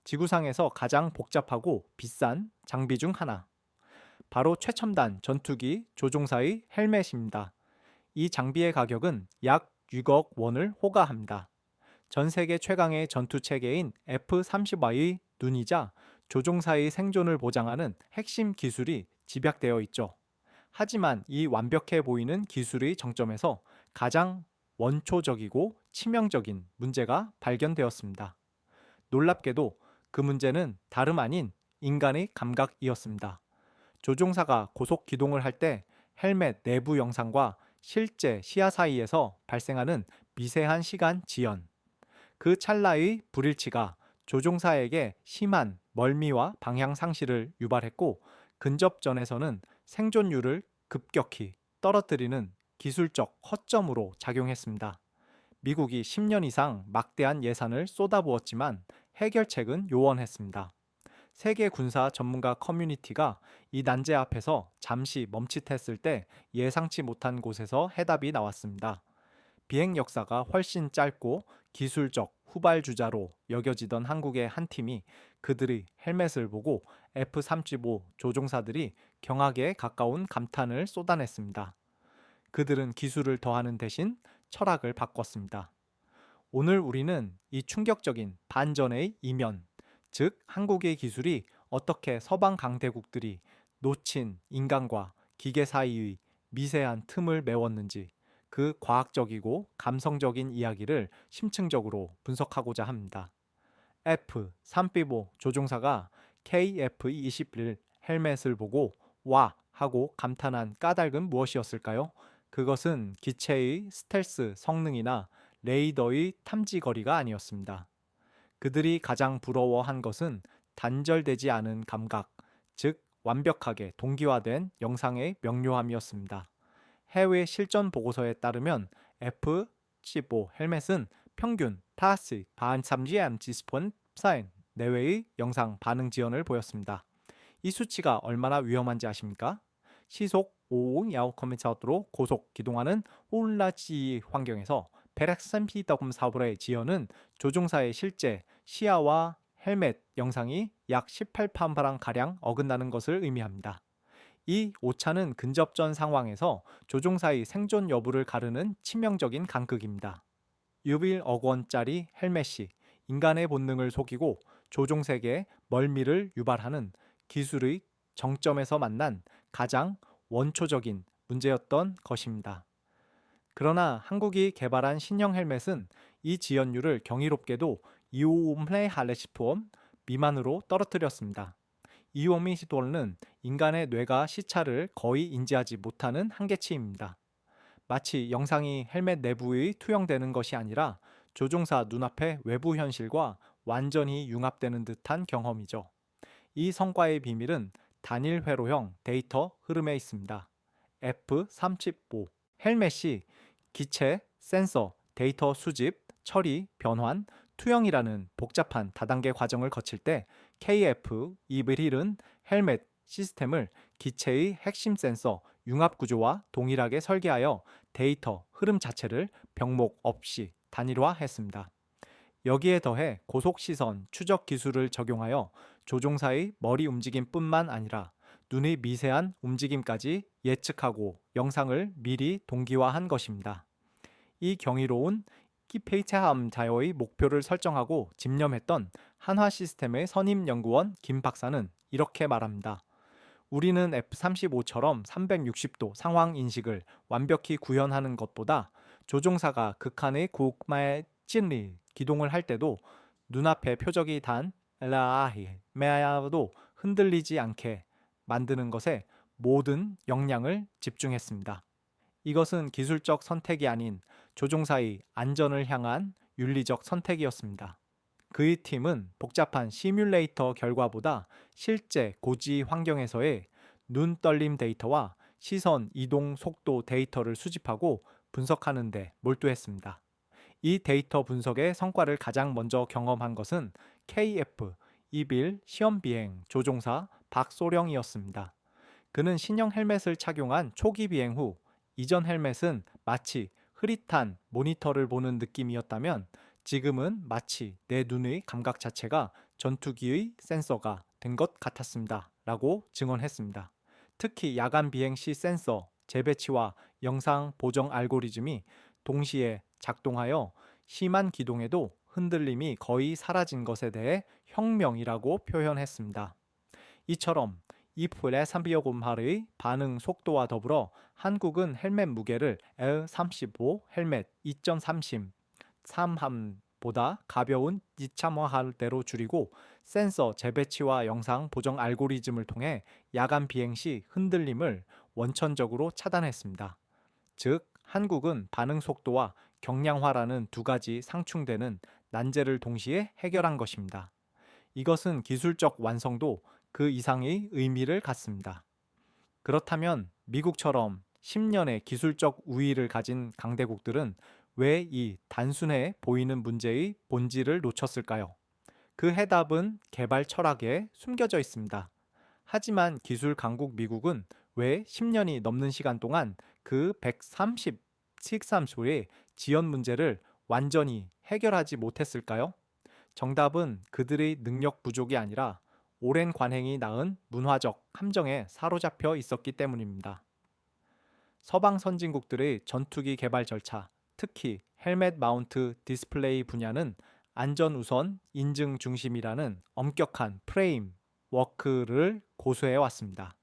지구상에서 가장 복잡하고 비싼 장비 중 하나. 바로 최첨단 전투기 조종사의 헬멧입니다. 이 장비의 가격은 약 6억 원을 호가합니다. 전 세계 최강의 전투 체계인 F-35의 눈이자 조종사의 생존을 보장하는 핵심 기술이 집약되어 있죠. 하지만 이 완벽해 보이는 기술의 정점에서 가장 원초적이고 치명적인 문제가 발견되었습니다. 놀랍게도 그 문제는 다름 아닌 인간의 감각이었습니다. 조종사가 고속 기동을 할 때 헬멧 내부 영상과 실제 시야 사이에서 발생하는 미세한 시간 지연, 그 찰나의 불일치가 조종사에게 심한 멀미와 방향 상실을 유발했고, 근접전에서는 생존율을 급격히 떨어뜨리는 기술적 허점으로 작용했습니다. 미국이 10년 이상 막대한 예산을 쏟아부었지만 해결책은 요원했습니다. 세계 군사 전문가 커뮤니티가 이 난제 앞에서 잠시 멈칫했을 때 예상치 못한 곳에서 해답이 나왔습니다. 비행 역사가 훨씬 짧고 기술적 후발주자로 여겨지던 한국의 한 팀이 그들의 헬멧을 보고 F-35 조종사들이 경악에 가까운 감탄을 쏟아냈습니다. 그들은 기술을 더하는 대신 철학을 바꿨습니다. 오늘 우리는 이 충격적인 반전의 이면, 즉 한국의 기술이 어떻게 서방 강대국들이 놓친 인간과 기계 사이의 미세한 틈을 메웠는지, 그 과학적이고 감성적인 이야기를 심층적으로 분석하고자 합니다. F-35 조종사가 KF-21 헬멧을 보고 와 하고 감탄한 까닭은 무엇이었을까요? 그것은 기체의 스텔스 성능이나 레이더의 탐지 거리가 아니었습니다. 그들이 가장 부러워한 것은 단절되지 않은 감각, 즉 완벽하게 동기화된 영상의 명료함이었습니다. 해외 실전 보고서에 따르면 F-15 헬멧은 평균 4반3GM 지스폰 사인 내외의 영상 반응 지연을 보였습니다. 이 수치가 얼마나 위험한지 아십니까? 시속 5야오 km로 고속 기동하는 홀라지 환경에서 130km/h의 지연은 조종사의 실제 시야와 헬멧 영상이 약 18팜바랑 어긋나는 것을 의미합니다. 이 오차는 근접전 상황에서 조종사의 생존 여부를 가르는 치명적인 간극입니다. 6억 원짜리 헬멧이 인간의 본능을 속이고 조종색의 멀미를 유발하는 기술의 정점에서 만난 가장 원초적인 문제였던 것입니다. 그러나 한국이 개발한 신형 헬멧은 이 지연율을 경이롭게도 250할레시폼 미만으로 떨어뜨렸습니다. 이오미시도는 인간의 뇌가 시차를 거의 인지하지 못하는 한계치입니다. 마치 영상이 헬멧 내부의 투영되는 것이 아니라 조종사 눈앞의 외부 현실과 완전히 융합되는 듯한 경험이죠. 이 성과의 비밀은 단일 회로형 데이터 흐름에 있습니다. F-35 헬멧이 기체, 센서, 데이터 수집, 처리, 변환, 투영이라는 복잡한 다단계 과정을 거칠 때 KF-21은 헬멧 시스템을 기체의 핵심 센서 융합 구조와 동일하게 설계하여 데이터 흐름 자체를 병목 없이 단일화했습니다. 여기에 더해 고속 시선 추적 기술을 적용하여 조종사의 머리 움직임뿐만 아니라 눈의 미세한 움직임까지 예측하고 영상을 미리 동기화한 것입니다. 이 경이로운 키페이체함 자여의 목표를 설정하고 집념했던 한화 시스템의 선임 연구원 김 박사는 이렇게 말합니다. 우리는 F-35처럼 360도 상황 인식을 완벽히 구현하는 것보다 조종사가 극한의 고마의 찐리 기동을 할 때도 눈앞의 표적이 단 라아히 메아도 흔들리지 않게 만드는 것에 모든 역량을 집중했습니다. 이것은 기술적 선택이 아닌 조종사의 안전을 향한 윤리적 선택이었습니다. 그의 팀은 복잡한 시뮬레이터 결과보다 실제 고지 환경에서의 눈 떨림 데이터와 시선 이동 속도 데이터를 수집하고 분석하는 데 몰두했습니다. 이 데이터 분석의 성과를 가장 먼저 경험한 것은 KF-21 시험비행 조종사 박소령이었습니다. 그는 신형 헬멧을 착용한 초기 비행 후 이전 헬멧은 마치 흐릿한 모니터를 보는 느낌이었다면 지금은 마치 내 눈의 감각 자체가 전투기의 센서가 된 것 같았습니다. 라고 증언했습니다. 특히 야간 비행 시 센서, 재배치와 영상 보정 알고리즘이 동시에 작동하여 심한 기동에도 흔들림이 거의 사라진 것에 대해 혁명이라고 표현했습니다. 이처럼 이 플랫3비어곰8의 반응 속도와 더불어 한국은 헬멧 무게를 L35 헬멧 2.3심 3함보다 가벼운 이참화할대로 줄이고 센서 재배치와 영상 보정 알고리즘을 통해 야간 비행 시 흔들림을 원천적으로 차단했습니다. 즉, 한국은 반응 속도와 경량화라는 두 가지 상충되는 난제를 동시에 해결한 것입니다. 이것은 기술적 완성도 그 이상의 의미를 갖습니다. 그렇다면 미국처럼 10년의 기술적 우위를 가진 강대국들은 왜 이 단순해 보이는 문제의 본질을 놓쳤을까요? 그 해답은 개발 철학에 숨겨져 있습니다. 하지만 기술 강국 미국은 왜 10년이 넘는 시간 동안 그 130 식삼소의 지연 문제를 완전히 해결하지 못했을까요? 정답은 그들의 능력 부족이 아니라 오랜 관행이 낳은 문화적 함정에 사로잡혀 있었기 때문입니다. 서방 선진국들의 전투기 개발 절차, 특히 헬멧 마운트 디스플레이 분야는 안전 우선 인증 중심이라는 엄격한 프레임 워크를 고수해 왔습니다.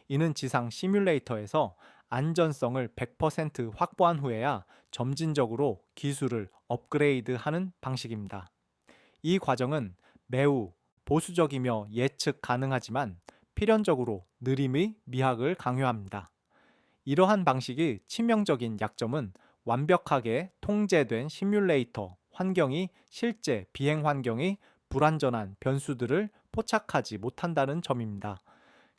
이는 지상 시뮬레이터에서 안전성을 100% 확보한 후에야 점진적으로 기술을 업그레이드하는 방식입니다. 이 과정은 매우 보수적이며 예측 가능하지만 필연적으로 느림의 미학을 강요합니다. 이러한 방식의 치명적인 약점은 완벽하게 통제된 시뮬레이터 환경이 실제 비행 환경의 불완전한 변수들을 포착하지 못한다는 점입니다.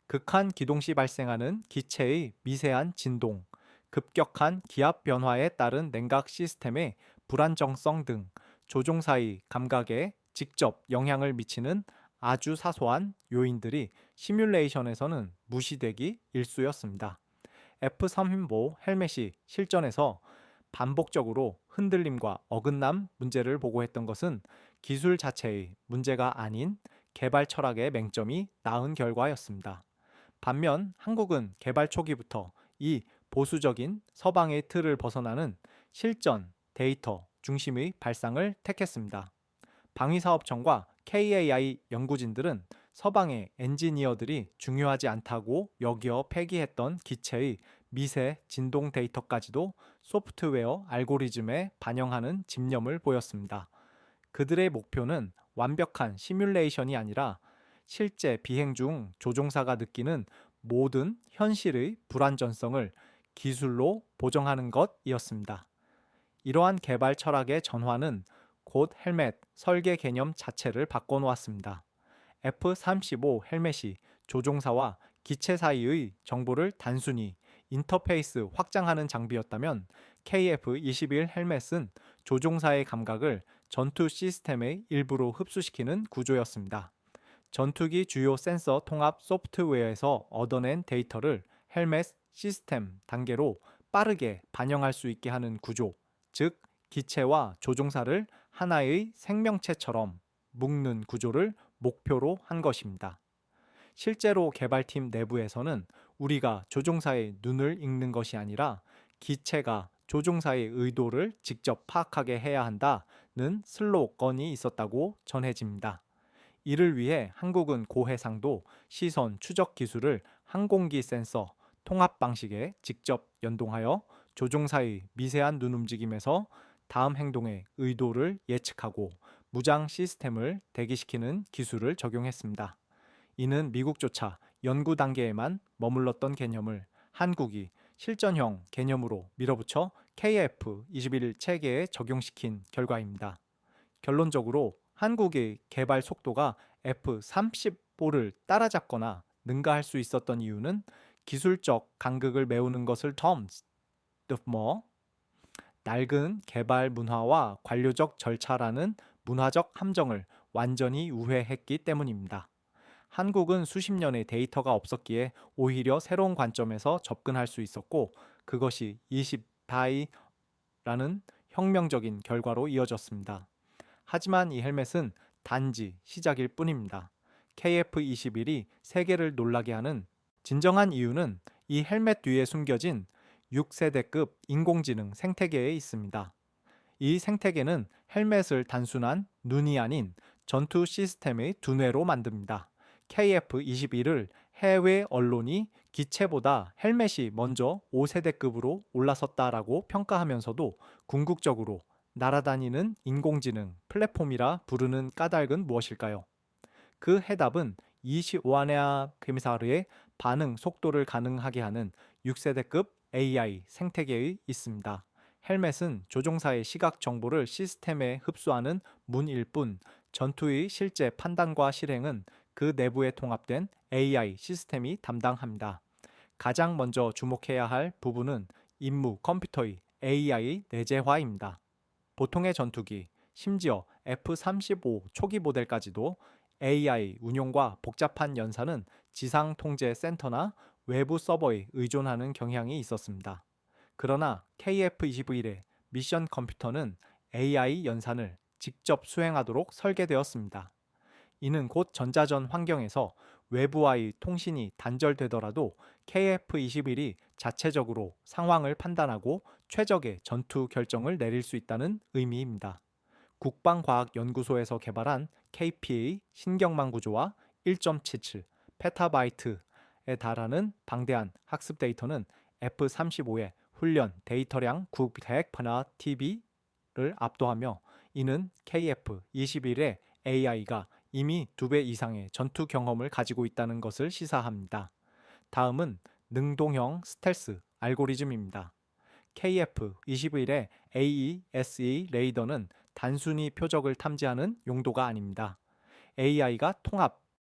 극한 기동 시 발생하는 기체의 미세한 진동, 급격한 기압 변화에 따른 냉각 시스템의 불안정성 등 조종사의 감각에 직접 영향을 미치는 아주 사소한 요인들이 시뮬레이션에서는 무시되기 일쑤였습니다. F-35 헬멧이 실전에서 반복적으로 흔들림과 어긋남 문제를 보고했던 것은 기술 자체의 문제가 아닌 개발 철학의 맹점이 낳은 결과였습니다. 반면 한국은 개발 초기부터 이 보수적인 서방의 틀을 벗어나는 실전, 데이터 중심의 발상을 택했습니다. 방위사업청과 KAI 연구진들은 서방의 엔지니어들이 중요하지 않다고 여겨 폐기했던 기체의 미세 진동 데이터까지도 소프트웨어 알고리즘에 반영하는 집념을 보였습니다. 그들의 목표는 완벽한 시뮬레이션이 아니라 실제 비행 중 조종사가 느끼는 모든 현실의 불완전성을 기술로 보정하는 것이었습니다. 이러한 개발 철학의 전환은 곧 헬멧 설계 개념 자체를 바꿔놓았습니다. F-35 헬멧이 조종사와 기체 사이의 정보를 단순히 인터페이스 확장하는 장비였다면 KF-21 헬멧은 조종사의 감각을 전투 시스템의 일부로 흡수시키는 구조였습니다. 전투기 주요 센서 통합 소프트웨어에서 얻어낸 데이터를 헬멧 시스템 단계로 빠르게 반영할 수 있게 하는 구조, 즉 기체와 조종사를 하나의 생명체처럼 묶는 구조를 목표로 한 것입니다. 실제로 개발팀 내부에서는 우리가 조종사의 눈을 읽는 것이 아니라 기체가 조종사의 의도를 직접 파악하게 해야 한다는 슬로건이 있었다고 전해집니다. 이를 위해 한국은 고해상도 시선 추적 기술을 항공기 센서 통합 방식에 직접 연동하여 조종사의 미세한 눈 움직임에서 다음 행동의 의도를 예측하고 무장 시스템을 대기시키는 기술을 적용했습니다. 이는 미국조차 연구 단계에만 머물렀던 개념을 한국이 실전형 개념으로 밀어붙여 KF-21 체계에 적용시킨 결과입니다. 결론적으로 한국의 개발 속도가 F-35를 따라잡거나 능가할 수 있었던 이유는 기술적 간극을 메우는 것을 낡은 개발 문화와 관료적 절차라는 문화적 함정을 완전히 우회했기 때문입니다. 한국은 수십 년의 데이터가 없었기에 오히려 새로운 관점에서 접근할 수 있었고 그것이 20다이라는 혁명적인 결과로 이어졌습니다. 하지만 이 헬멧은 단지 시작일 뿐입니다. KF-21이 세계를 놀라게 하는 진정한 이유는 이 헬멧 뒤에 숨겨진 6세대급 인공지능 생태계에 있습니다. 이 생태계는 헬멧을 단순한 눈이 아닌 전투 시스템의 두뇌로 만듭니다. KF-21을 해외 언론이 기체보다 헬멧이 먼저 5세대급으로 올라섰다라고 평가하면서도 궁극적으로 날아다니는 인공지능 플랫폼이라 부르는 까닭은 무엇일까요? 그 해답은 25아네아 케미사르의 반응 속도를 가능하게 하는 6세대급 AI 생태계에 있습니다. 헬멧은 조종사의 시각 정보를 시스템에 흡수하는 문일 뿐, 전투의 실제 판단과 실행은 그 내부에 통합된 AI 시스템이 담당합니다. 가장 먼저 주목해야 할 부분은 임무 컴퓨터의 AI 내재화입니다. 보통의 전투기, 심지어 F-35 초기 모델까지도 AI 운용과 복잡한 연산은 지상 통제 센터나 외부 서버에 의존하는 경향이 있었습니다. 그러나 KF-21의 미션 컴퓨터는 AI 연산을 직접 수행하도록 설계되었습니다. 이는 곧 전자전 환경에서 외부와의 통신이 단절되더라도 KF-21이 자체적으로 상황을 판단하고 최적의 전투 결정을 내릴 수 있다는 의미입니다. 국방과학연구소에서 개발한 KPA 신경망 구조와 1.77 페타바이트에 달하는 방대한 학습 데이터는 F-35의 훈련 데이터량 900파나 TB를 압도하며, 이는 KF-21의 AI가 이미 2배 이상의 전투 경험을 가지고 있다는 것을 시사합니다. 다음은 능동형 스텔스 알고리즘입니다. KF-21의 AESE 레이더는 단순히 표적을 탐지하는 용도가 아닙니다. AI가 통합,